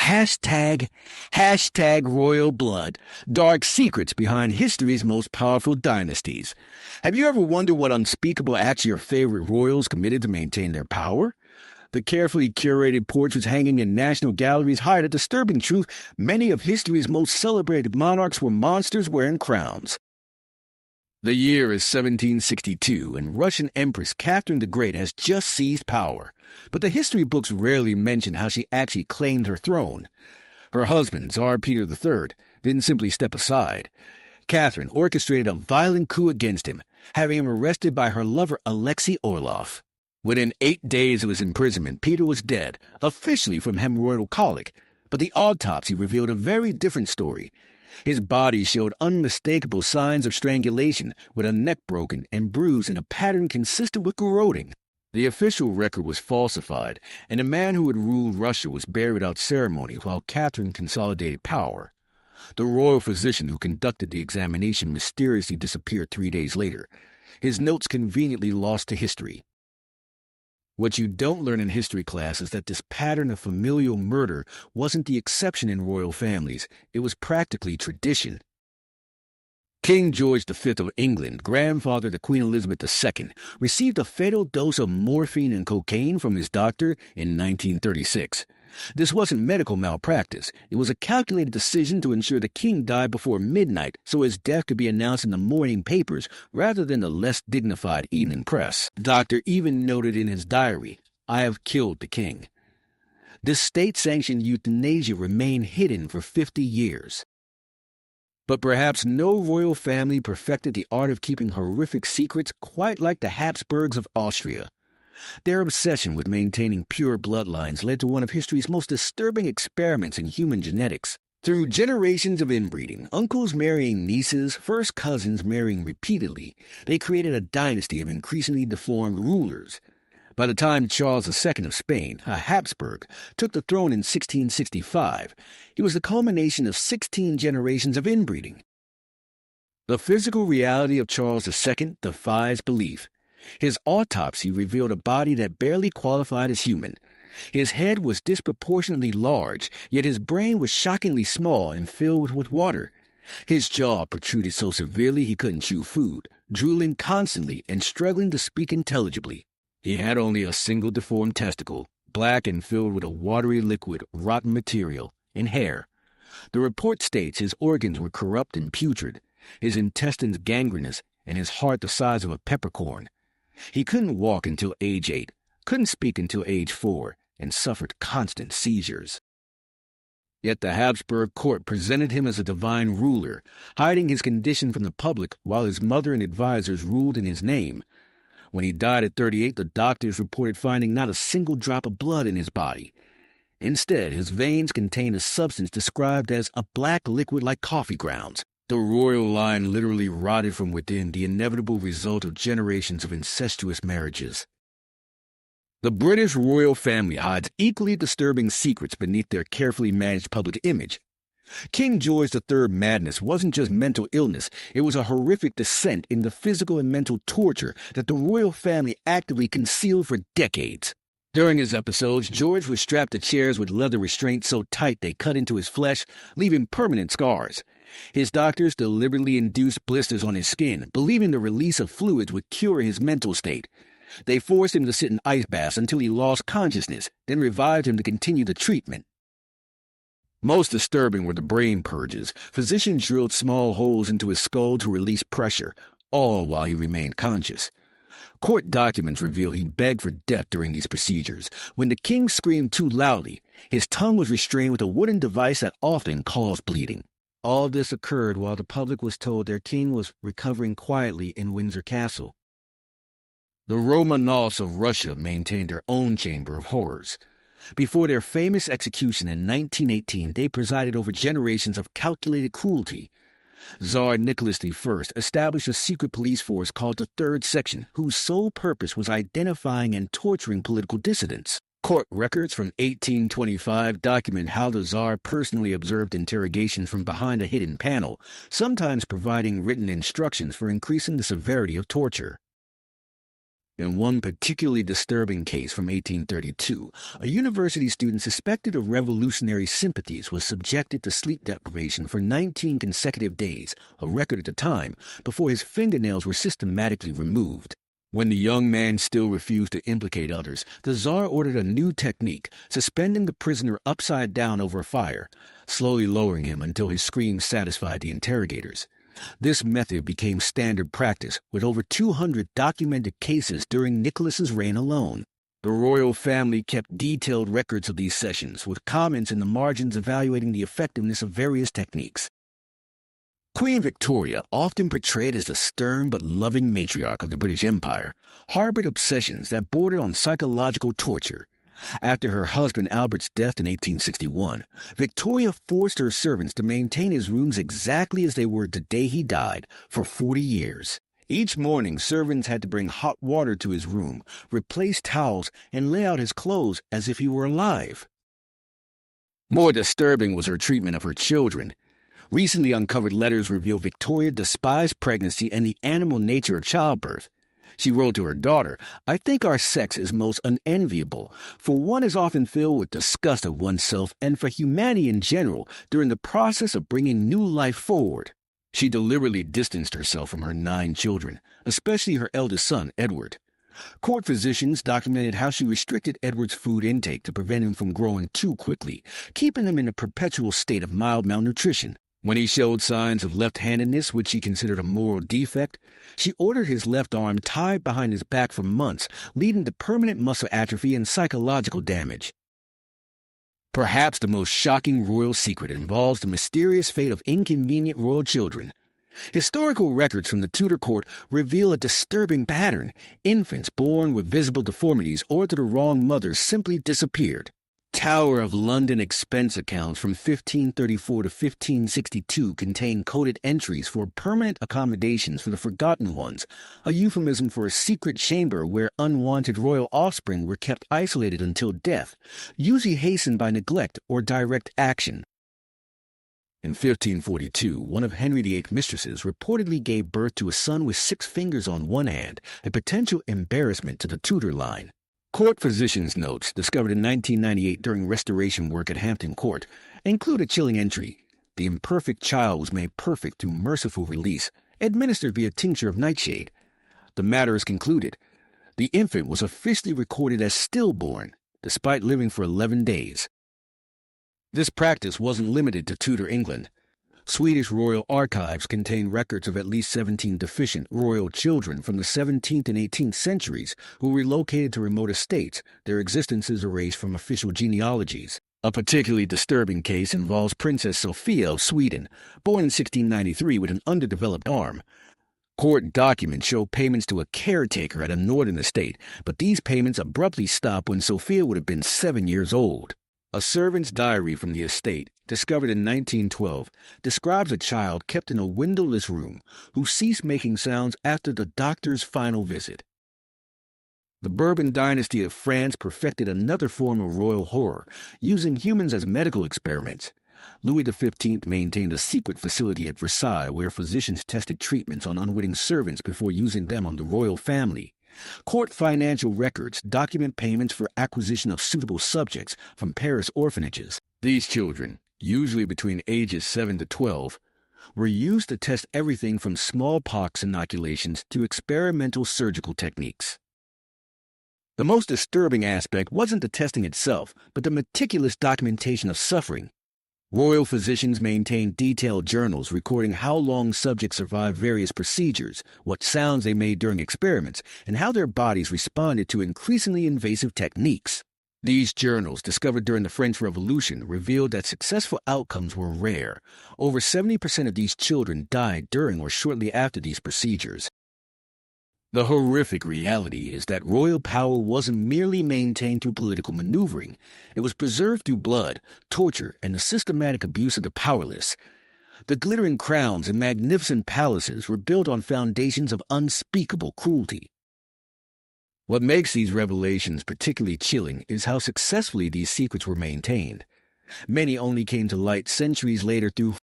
Hashtag, hashtag royal blood. Dark secrets behind history's most powerful dynasties. Have you ever wondered what unspeakable acts your favorite royals committed to maintain their power? The carefully curated portraits hanging in national galleries hide a disturbing truth. Many of history's most celebrated monarchs were monsters wearing crowns. The year is 1762, and Russian Empress Catherine the Great has just seized power. But the history books rarely mention how she actually claimed her throne. Her husband, Tsar Peter III, didn't simply step aside. Catherine orchestrated a violent coup against him, having him arrested by her lover Alexei Orlov. Within 8 days of his imprisonment, Peter was dead, officially from hemorrhoidal colic, but the autopsy revealed a very different story. His body showed unmistakable signs of strangulation, with a neck broken and bruised in a pattern consistent with garroting. The official record was falsified, and the man who had ruled Russia was buried without ceremony while Catherine consolidated power. The royal physician who conducted the examination mysteriously disappeared 3 days later, his notes conveniently lost to history. What you don't learn in history class is that this pattern of familial murder wasn't the exception in royal families. It was practically tradition. King George V of England, grandfather to Queen Elizabeth II, received a fatal dose of morphine and cocaine from his doctor in 1936. This wasn't medical malpractice. It was a calculated decision to ensure the king died before midnight so his death could be announced in the morning papers rather than the less dignified evening press. The doctor even noted in his diary, "I have killed the king." This state-sanctioned euthanasia remained hidden for 50 years. But perhaps no royal family perfected the art of keeping horrific secrets quite like the Habsburgs of Austria. Their obsession with maintaining pure bloodlines led to one of history's most disturbing experiments in human genetics. Through generations of inbreeding, uncles marrying nieces, first cousins marrying repeatedly, they created a dynasty of increasingly deformed rulers. By the time Charles II of Spain, a Habsburg, took the throne in 1665, he was the culmination of 16 generations of inbreeding. The physical reality of Charles II defies belief. His autopsy revealed a body that barely qualified as human. His head was disproportionately large, yet his brain was shockingly small and filled with water. His jaw protruded so severely he couldn't chew food, drooling constantly and struggling to speak intelligibly. He had only a single deformed testicle, black and filled with a watery liquid, rotten material, and hair. The report states his organs were corrupt and putrid, his intestines gangrenous, and his heart the size of a peppercorn. He couldn't walk until age 8, couldn't speak until age 4, and suffered constant seizures. Yet the Habsburg court presented him as a divine ruler, hiding his condition from the public while his mother and advisers ruled in his name. When he died at 38, the doctors reported finding not a single drop of blood in his body. Instead, his veins contained a substance described as a black liquid like coffee grounds. The royal line literally rotted from within, the inevitable result of generations of incestuous marriages. The British royal family hides equally disturbing secrets beneath their carefully managed public image. King George III's madness wasn't just mental illness, it was a horrific descent into physical and mental torture that the royal family actively concealed for decades. During his episodes, George was strapped to chairs with leather restraints so tight they cut into his flesh, leaving permanent scars. His doctors deliberately induced blisters on his skin, believing the release of fluids would cure his mental state. They forced him to sit in ice baths until he lost consciousness, then revived him to continue the treatment. Most disturbing were the brain purges. Physicians drilled small holes into his skull to release pressure, all while he remained conscious. Court documents reveal he begged for death during these procedures. When the king screamed too loudly, his tongue was restrained with a wooden device that often caused bleeding. All this occurred while the public was told their king was recovering quietly in Windsor Castle. The Romanovs of Russia maintained their own chamber of horrors. Before their famous execution in 1918, they presided over generations of calculated cruelty. Tsar Nicholas I established a secret police force called the Third Section, whose sole purpose was identifying and torturing political dissidents. Court records from 1825 document how the Tsar personally observed interrogations from behind a hidden panel, sometimes providing written instructions for increasing the severity of torture. In one particularly disturbing case from 1832, a university student suspected of revolutionary sympathies was subjected to sleep deprivation for 19 consecutive days, a record at the time, before his fingernails were systematically removed. When the young man still refused to implicate others, the Tsar ordered a new technique, suspending the prisoner upside down over a fire, slowly lowering him until his screams satisfied the interrogators. This method became standard practice, with over 200 documented cases during Nicholas's reign alone. The royal family kept detailed records of these sessions, with comments in the margins evaluating the effectiveness of various techniques. Queen Victoria, often portrayed as the stern but loving matriarch of the British Empire, harbored obsessions that bordered on psychological torture. After her husband Albert's death in 1861, Victoria forced her servants to maintain his rooms exactly as they were the day he died, for 40 years. Each morning, servants had to bring hot water to his room, replace towels, and lay out his clothes as if he were alive. More disturbing was her treatment of her children. Recently uncovered letters reveal Victoria despised pregnancy and the animal nature of childbirth. She wrote to her daughter, "I think our sex is most unenviable, for one is often filled with disgust of oneself and for humanity in general during the process of bringing new life forward." She deliberately distanced herself from her 9 children, especially her eldest son, Edward. Court physicians documented how she restricted Edward's food intake to prevent him from growing too quickly, keeping him in a perpetual state of mild malnutrition. When he showed signs of left-handedness, which she considered a moral defect, she ordered his left arm tied behind his back for months, leading to permanent muscle atrophy and psychological damage. Perhaps the most shocking royal secret involves the mysterious fate of inconvenient royal children. Historical records from the Tudor court reveal a disturbing pattern. Infants born with visible deformities or to the wrong mothers simply disappeared. Tower of London expense accounts from 1534 to 1562 contain coded entries for permanent accommodations for the forgotten ones, a euphemism for a secret chamber where unwanted royal offspring were kept isolated until death, usually hastened by neglect or direct action. In 1542, one of Henry VIII's mistresses reportedly gave birth to a son with 6 fingers on one hand, a potential embarrassment to the Tudor line. Court physicians' notes, discovered in 1998 during restoration work at Hampton Court, include a chilling entry. The imperfect child was made perfect through merciful release, administered via tincture of nightshade. The matter is concluded. The infant was officially recorded as stillborn, despite living for 11 days. This practice wasn't limited to Tudor England. Swedish royal archives contain records of at least 17 deficient royal children from the 17th and 18th centuries who relocated to remote estates, their existences erased from official genealogies. A particularly disturbing case involves Princess Sophia of Sweden, born in 1693 with an underdeveloped arm. Court documents show payments to a caretaker at a northern estate, but these payments abruptly stop when Sophia would have been 7 years old. A servant's diary from the estate, discovered in 1912, describes a child kept in a windowless room who ceased making sounds after the doctor's final visit. The Bourbon dynasty of France perfected another form of royal horror, using humans as medical experiments. Louis XV maintained a secret facility at Versailles where physicians tested treatments on unwitting servants before using them on the royal family. Court financial records document payments for acquisition of suitable subjects from Paris orphanages. These children, usually between ages 7 to 12, were used to test everything from smallpox inoculations to experimental surgical techniques. The most disturbing aspect wasn't the testing itself, but the meticulous documentation of suffering. Royal physicians maintained detailed journals recording how long subjects survived various procedures, what sounds they made during experiments, and how their bodies responded to increasingly invasive techniques. These journals, discovered during the French Revolution, revealed that successful outcomes were rare. Over 70% of these children died during or shortly after these procedures. The horrific reality is that royal power wasn't merely maintained through political maneuvering. It was preserved through blood, torture, and the systematic abuse of the powerless. The glittering crowns and magnificent palaces were built on foundations of unspeakable cruelty. What makes these revelations particularly chilling is how successfully these secrets were maintained. Many only came to light centuries later through